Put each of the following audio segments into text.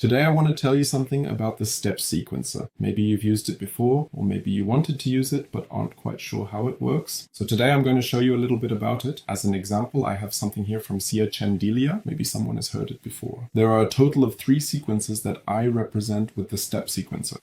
Today I want to tell you something about the Step Sequencer. Maybe you've used it before, or maybe you wanted to use it but aren't quite sure how it works. So today I'm going to show you a little bit about it. As an example, I have something here from Sia Chendelia. Maybe someone has heard it before. There are a total of 3 sequences that I represent with the Step Sequencer.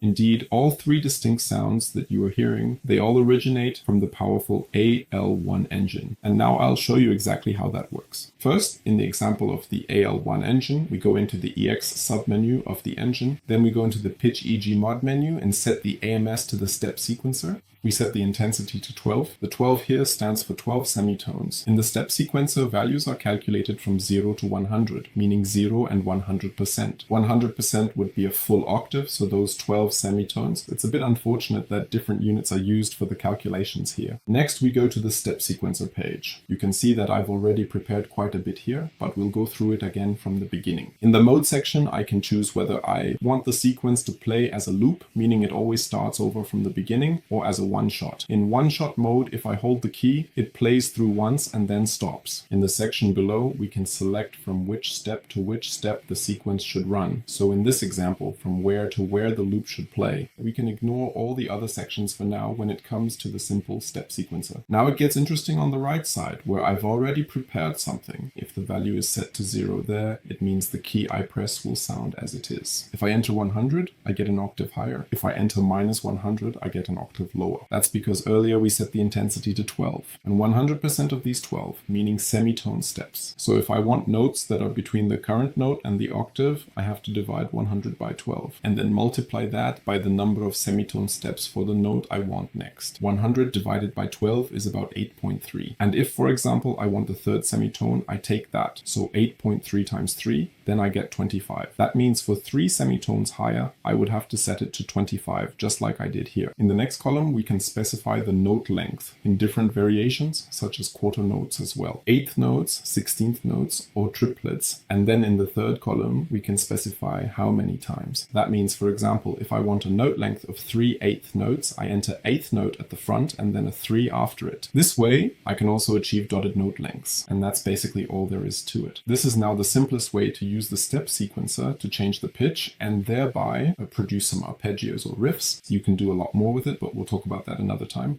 Indeed, all 3 distinct sounds that you are hearing, they all originate from the powerful AL-1 engine. And now I'll show you exactly how that works. First, in the example of the AL-1 engine, we go into the EX submenu of the engine. Then we go into the Pitch EG Mod menu and set the AMS to the Step Sequencer. We set the intensity to 12. The 12 here stands for 12 semitones. In the Step Sequencer, values are calculated from 0 to 100, meaning 0 and 100%. 100% would be a full octave, so those 12 semitones. It's a bit unfortunate that different units are used for the calculations here. Next, we go to the Step Sequencer page. You can see that I've already prepared quite a bit here, but we'll go through it again from the beginning. In the mode section, I can choose whether I want the sequence to play as a loop, meaning it always starts over from the beginning, or as a one-shot. In one-shot mode, if I hold the key, it plays through once and then stops. In the section below, we can select from which step to which step the sequence should run. So in this example, from where to where the loop should play. We can ignore all the other sections for now when it comes to the simple Step Sequencer. Now it gets interesting on the right side, where I've already prepared something. If the value is set to 0 there, it means the key I press will sound as it is. If I enter 100, I get an octave higher. If I enter -100, I get an octave lower. That's because earlier we set the intensity to 12, and 100% of these 12, meaning semitone steps. So if I want notes that are between the current note and the octave, I have to divide 100 by 12, and then multiply that by the number of semitone steps for the note I want next. 100 divided by 12 is about 8.3. And if, for example, I want the third semitone, I take that. So 8.3 times 3, then I get 25. That means for 3 semitones higher, I would have to set it to 25, just like I did here. In the next column, we can specify the note length in different variations, such as quarter notes as well. 8th notes, 16th notes, or triplets. And then in the third column, we can specify how many times. That means, for example, if I want a note length of 3 8th notes, I enter 8th note at the front and then a 3 after it. This way, I can also achieve dotted note lengths. And that's basically all there is to it. This is now the simplest way to use the Step Sequencer to change the pitch and thereby produce some arpeggios or riffs. You can do a lot more with it, but we'll talk about that another time.